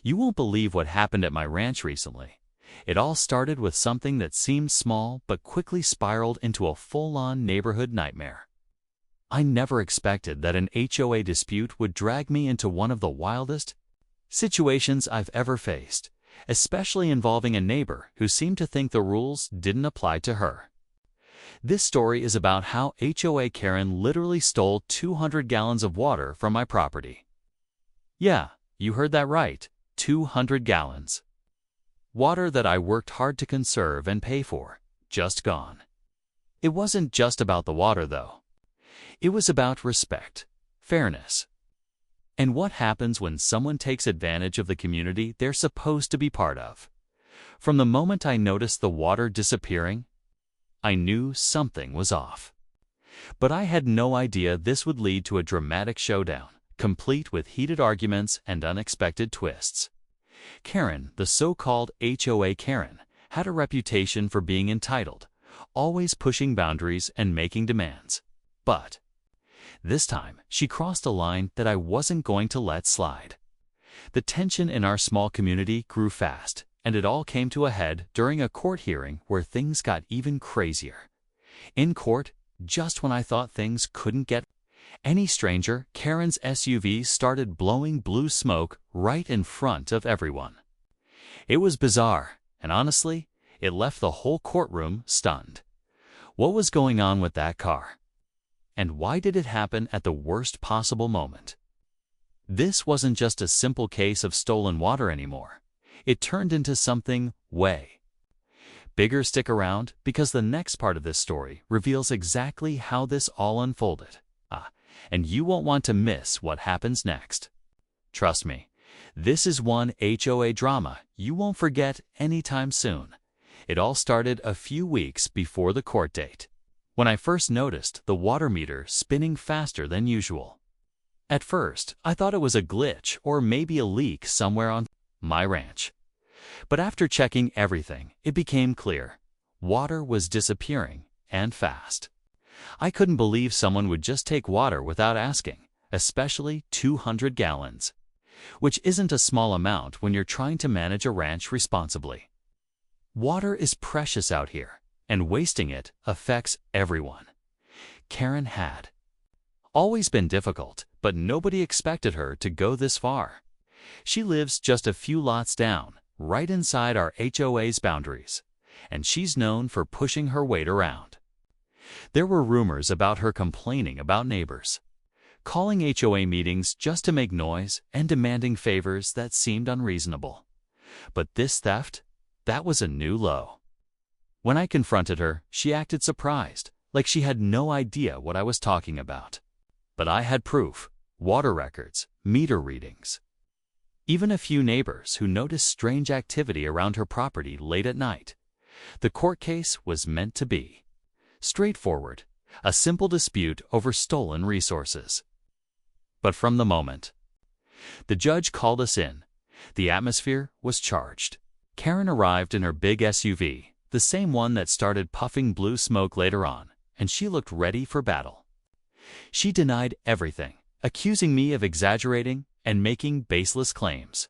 You won't believe what happened at my ranch recently. It all started with something that seemed small but quickly spiraled into a full-on neighborhood nightmare. I never expected that an HOA dispute would drag me into one of the wildest situations I've ever faced, especially involving a neighbor who seemed to think the rules didn't apply to her. This story is about how HOA Karen literally stole 200 gallons of water from my property. Yeah, you heard that right, 200 gallons. Water that I worked hard to conserve and pay for, just gone. It wasn't just about the water, though. It was about respect, fairness, and what happens when someone takes advantage of the community they're supposed to be part of. From the moment I noticed the water disappearing, I knew something was off. But I had no idea this would lead to a dramatic showdown, complete with heated arguments and unexpected twists. Karen, the so-called HOA Karen, had a reputation for being entitled, always pushing boundaries and making demands. But this time, she crossed a line that I wasn't going to let slide. The tension in our small community grew fast, and it all came to a head during a court hearing where things got even crazier. In court, just when I thought things couldn't get any stranger, Karen's SUV started blowing blue smoke right in front of everyone. It was bizarre, and honestly, it left the whole courtroom stunned. What was going on with that car? And why did it happen at the worst possible moment? This wasn't just a simple case of stolen water anymore. It turned into something way bigger. Stick around, because the next part of this story reveals exactly how this all unfolded. And you won't want to miss what happens next. Trust me, this is one HOA drama you won't forget anytime soon. It all started a few weeks before the court date, when I first noticed the water meter spinning faster than usual. At first, I thought it was a glitch or maybe a leak somewhere on my ranch. But after checking everything, it became clear. Water was disappearing, and fast. I couldn't believe someone would just take water without asking, especially 200 gallons, which isn't a small amount when you're trying to manage a ranch responsibly. Water is precious out here, and wasting it affects everyone. Karen had always been difficult, but nobody expected her to go this far. She lives just a few lots down, right inside our HOA's boundaries, and she's known for pushing her weight around. There were rumors about her complaining about neighbors, calling HOA meetings just to make noise, and demanding favors that seemed unreasonable. But this theft, that was a new low. When I confronted her, she acted surprised, like she had no idea what I was talking about. But I had proof: water records, meter readings, even a few neighbors who noticed strange activity around her property late at night. The court case was meant to be straightforward, a simple dispute over stolen resources. But from the moment the judge called us in, the atmosphere was charged. Karen arrived in her big SUV, the same one that started puffing blue smoke later on, and she looked ready for battle. She denied everything, accusing me of exaggerating and making baseless claims.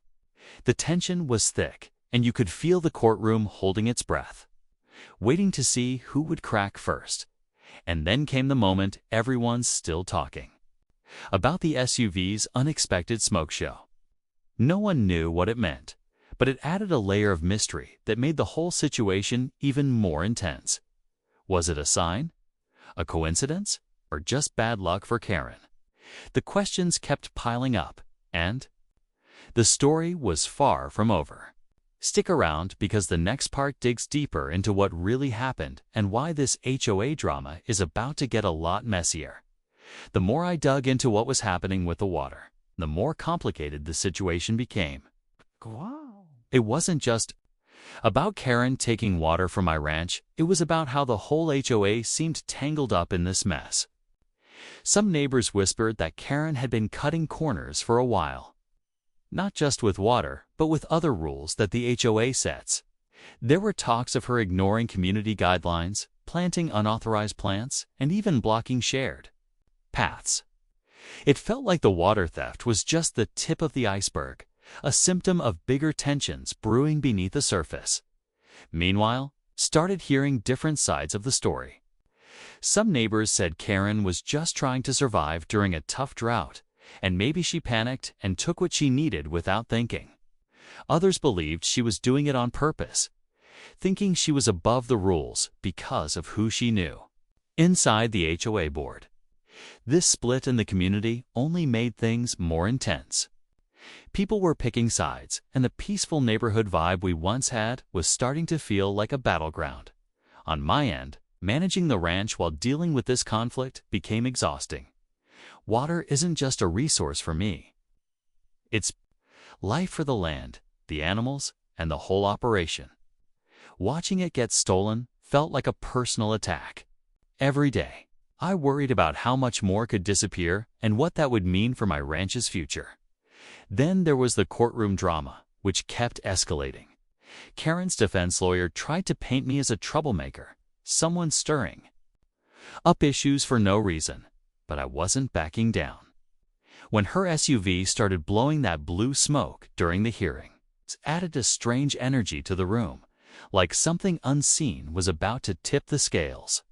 The tension was thick, and you could feel the courtroom holding its breath, waiting to see who would crack first. And then came the moment everyone's still talking about: the SUV's unexpected smoke show. No one knew what it meant, but it added a layer of mystery that made the whole situation even more intense. Was it a sign, a coincidence, or just bad luck for Karen? The questions kept piling up, and the story was far from over. Stick around, because the next part digs deeper into what really happened and why this HOA drama is about to get a lot messier. The more I dug into what was happening with the water, the more complicated the situation became. Wow. It wasn't just about Karen taking water from my ranch. It was about how the whole HOA seemed tangled up in this mess. Some neighbors whispered that Karen had been cutting corners for a while, not just with water, but with other rules that the HOA sets. There were talks of her ignoring community guidelines, planting unauthorized plants, and even blocking shared paths. It felt like the water theft was just the tip of the iceberg, a symptom of bigger tensions brewing beneath the surface. Meanwhile, started hearing different sides of the story. Some neighbors said Karen was just trying to survive during a tough drought, and maybe she panicked and took what she needed without thinking. Others believed she was doing it on purpose, thinking she was above the rules because of who she knew. Inside the HOA board, this split in the community only made things more intense. People were picking sides, and the peaceful neighborhood vibe we once had was starting to feel like a battleground. On my end, managing the ranch while dealing with this conflict became exhausting. Water isn't just a resource for me. It's life for the land, the animals, and the whole operation. Watching it get stolen felt like a personal attack. Every day, I worried about how much more could disappear and what that would mean for my ranch's future. Then there was the courtroom drama, which kept escalating. Karen's defense lawyer tried to paint me as a troublemaker, someone stirring up issues for no reason, but I wasn't backing down. When her SUV started blowing that blue smoke during the hearing, it added a strange energy to the room, like something unseen was about to tip the scales.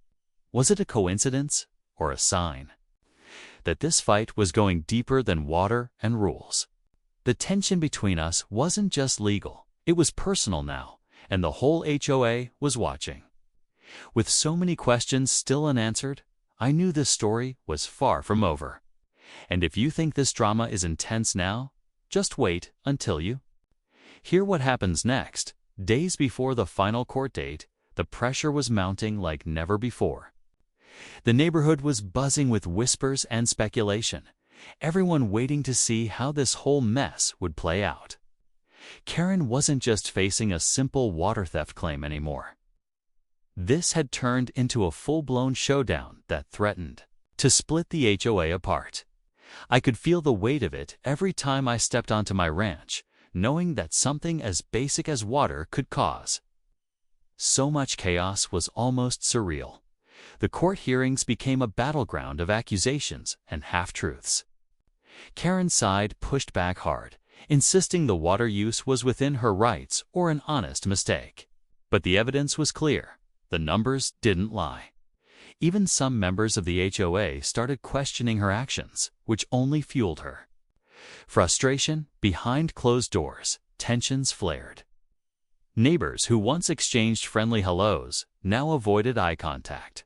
Was it a coincidence or a sign that this fight was going deeper than water and rules? The tension between us wasn't just legal, it was personal now, and the whole HOA was watching. With so many questions still unanswered, I knew this story was far from over. And if you think this drama is intense now, just wait until you hear what happens next. Days before the final court date, the pressure was mounting like never before. The neighborhood was buzzing with whispers and speculation, everyone waiting to see how this whole mess would play out. Karen wasn't just facing a simple water theft claim anymore. This had turned into a full-blown showdown that threatened to split the HOA apart. I could feel the weight of it every time I stepped onto my ranch, knowing that something as basic as water could cause so much chaos was almost surreal. The court hearings became a battleground of accusations and half-truths. Karen's side pushed back hard, insisting the water use was within her rights or an honest mistake. But the evidence was clear. The numbers didn't lie. Even some members of the HOA started questioning her actions, which only fueled her frustration. Behind closed doors, tensions flared. Neighbors who once exchanged friendly hellos now avoided eye contact.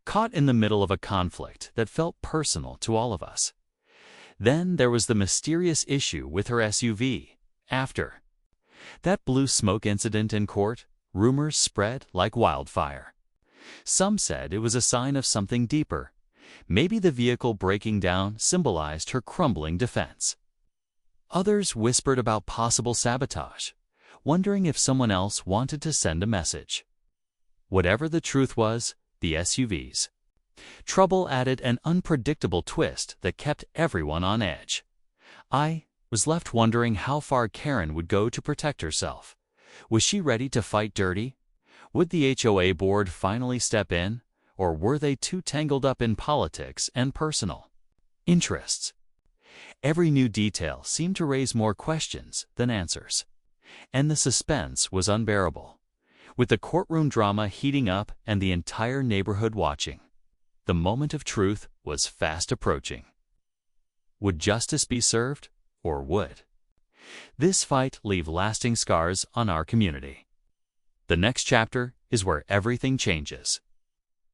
Caught in the middle of a conflict that felt personal to all of us. Then there was the mysterious issue with her SUV. After that blue smoke incident in court, rumors spread like wildfire. Some said it was a sign of something deeper. Maybe the vehicle breaking down symbolized her crumbling defense. Others whispered about possible sabotage, wondering if someone else wanted to send a message. Whatever the truth was, the SUV's trouble added an unpredictable twist that kept everyone on edge. I was left wondering how far Karen would go to protect herself. Was she ready to fight dirty? Would the HOA board finally step in, or were they too tangled up in politics and personal interests? Every new detail seemed to raise more questions than answers, and the suspense was unbearable. With the courtroom drama heating up and the entire neighborhood watching, the moment of truth was fast approaching. Would justice be served, or would this fight leave lasting scars on our community? The next chapter is where everything changes,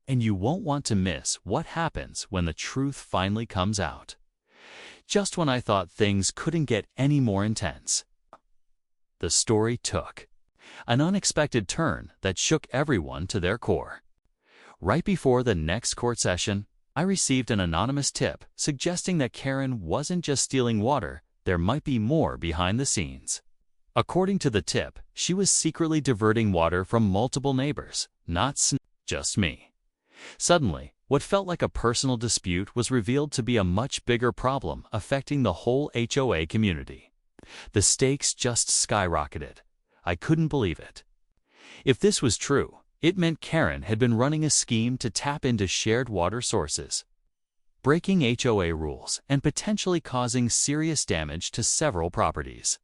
and you won't want to miss what happens when the truth finally comes out. Just when I thought things couldn't get any more intense, the story took an unexpected turn that shook everyone to their core. Right before the next court session, I received an anonymous tip suggesting that Karen wasn't just stealing water, there might be more behind the scenes. According to the tip, she was secretly diverting water from multiple neighbors, not just me. Suddenly, what felt like a personal dispute was revealed to be a much bigger problem affecting the whole HOA community. The stakes just skyrocketed. I couldn't believe it. If this was true, it meant Karen had been running a scheme to tap into shared water sources. breaking HOA rules and potentially causing serious damage to several properties.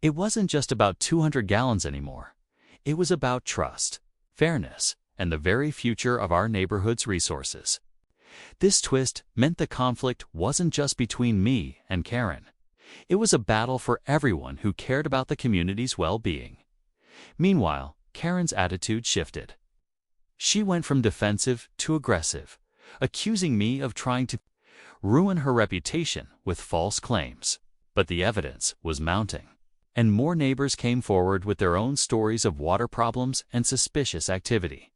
It wasn't just about 200 gallons anymore. It was about trust, fairness, and the very future of our neighborhood's resources. This twist meant the conflict wasn't just between me and Karen. It was a battle for everyone who cared about the community's well-being. Meanwhile, Karen's attitude shifted. She went from defensive to aggressive, accusing me of trying to ruin her reputation with false claims. But the evidence was mounting, and more neighbors came forward with their own stories of water problems and suspicious activity.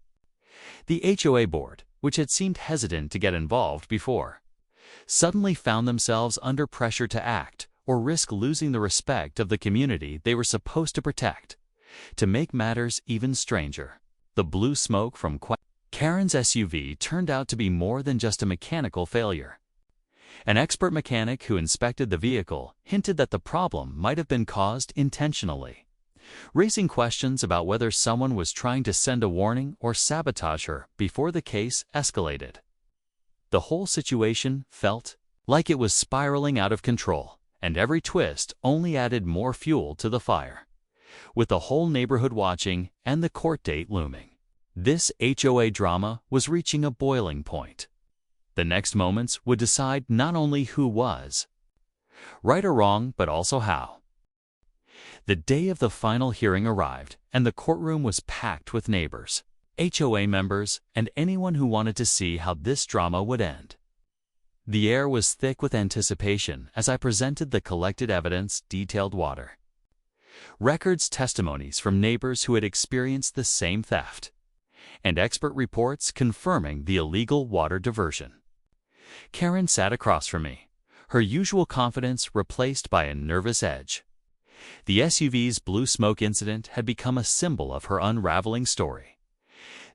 The HOA board, which had seemed hesitant to get involved before, suddenly found themselves under pressure to act or risk losing the respect of the community they were supposed to protect. To make matters even stranger, the blue smoke from Karen's SUV turned out to be more than just a mechanical failure. An expert mechanic who inspected the vehicle hinted that the problem might have been caused intentionally, raising questions about whether someone was trying to send a warning or sabotage her before the case escalated. The whole situation felt like it was spiraling out of control, and every twist only added more fuel to the fire. With the whole neighborhood watching and the court date looming, this HOA drama was reaching a boiling point. The next moments would decide not only who was right or wrong, but also how. The day of the final hearing arrived, and the courtroom was packed with neighbors, HOA members, and anyone who wanted to see how this drama would end. The air was thick with anticipation as I presented the collected evidence, detailed water records, testimonies from neighbors who had experienced the same theft, and expert reports confirming the illegal water diversion. Karen sat across from me, her usual confidence replaced by a nervous edge. The SUV's blue smoke incident had become a symbol of her unraveling story.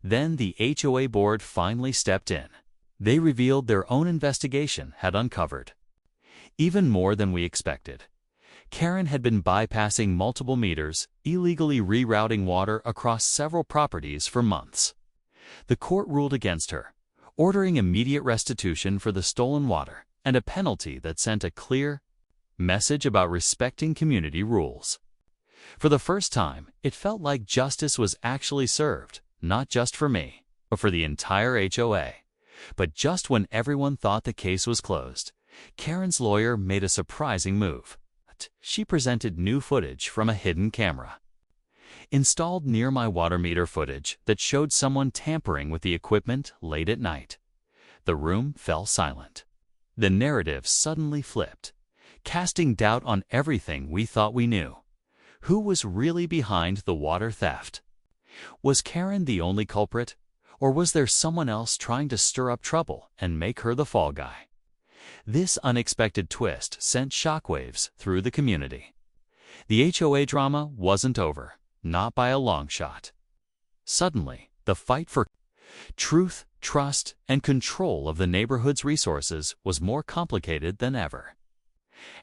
Then the HOA board finally stepped in. They revealed their own investigation had uncovered even more than we expected. Karen had been bypassing multiple meters, illegally rerouting water across several properties for months. The court ruled against her, ordering immediate restitution for the stolen water and a penalty that sent a clear message about respecting community rules. For the first time, it felt like justice was actually served, not just for me, but for the entire HOA. But just when everyone thought the case was closed, Karen's lawyer made a surprising move. She presented new footage from a hidden camera installed near my water meter footage that showed someone tampering with the equipment late at night. The room fell silent. The narrative suddenly flipped, casting doubt on everything we thought we knew. Who was really behind the water theft? Was Karen the only culprit, or was there someone else trying to stir up trouble and make her the fall guy? This unexpected twist sent shockwaves through the community. The HOA drama wasn't over, not by a long shot. Suddenly, the fight for truth, trust, and control of the neighborhood's resources was more complicated than ever.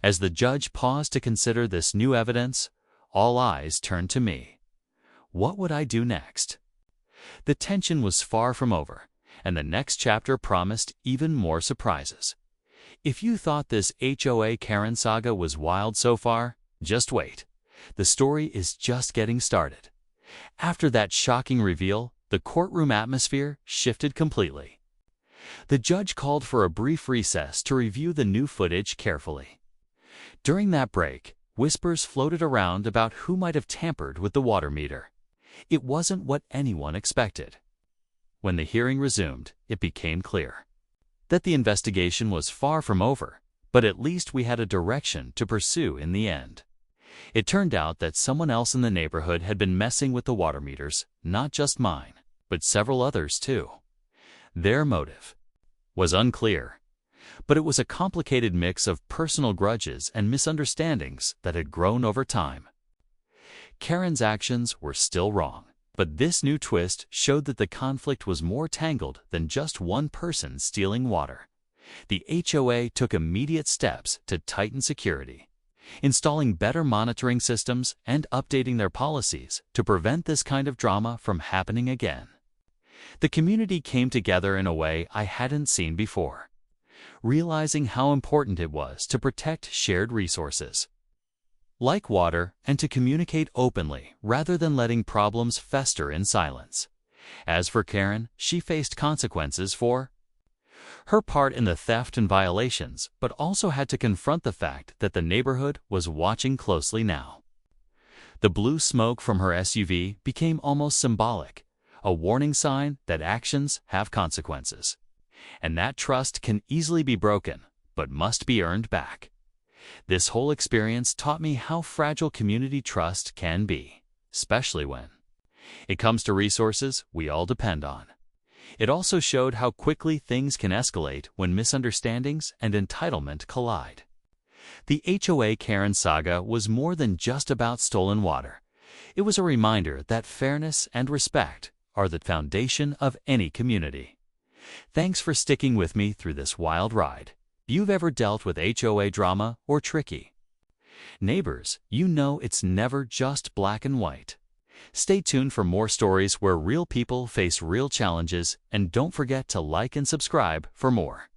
As the judge paused to consider this new evidence, all eyes turned to me. What would I do next? The tension was far from over, and the next chapter promised even more surprises. If you thought this HOA Karen saga was wild so far, just wait. The story is just getting started. After that shocking reveal, the courtroom atmosphere shifted completely. The judge called for a brief recess to review the new footage carefully. During that break, whispers floated around about who might have tampered with the water meter. It wasn't what anyone expected. When the hearing resumed, it became clear that the investigation was far from over, but at least we had a direction to pursue in the end. It turned out that someone else in the neighborhood had been messing with the water meters, not just mine, but several others too. Their motive was unclear, but it was a complicated mix of personal grudges and misunderstandings that had grown over time. Karen's actions were still wrong, but this new twist showed that the conflict was more tangled than just one person stealing water. The HOA took immediate steps to tighten security, installing better monitoring systems and updating their policies to prevent this kind of drama from happening again. The community came together in a way I hadn't seen before. realizing how important it was to protect shared resources, like water, and to communicate openly rather than letting problems fester in silence. As for Karen, she faced consequences for her part in the theft and violations, but also had to confront the fact that the neighborhood was watching closely now. The blue smoke from her SUV became almost symbolic, a warning sign that actions have consequences, and that trust can easily be broken, but must be earned back. This whole experience taught me how fragile community trust can be, especially when it comes to resources we all depend on. It also showed how quickly things can escalate when misunderstandings and entitlement collide. The HOA Karen saga was more than just about stolen water. It was a reminder that fairness and respect are the foundation of any community. Thanks for sticking with me through this wild ride. If you've ever dealt with HOA drama or tricky neighbors, you know it's never just black and white. Stay tuned for more stories where real people face real challenges, and don't forget to like and subscribe for more.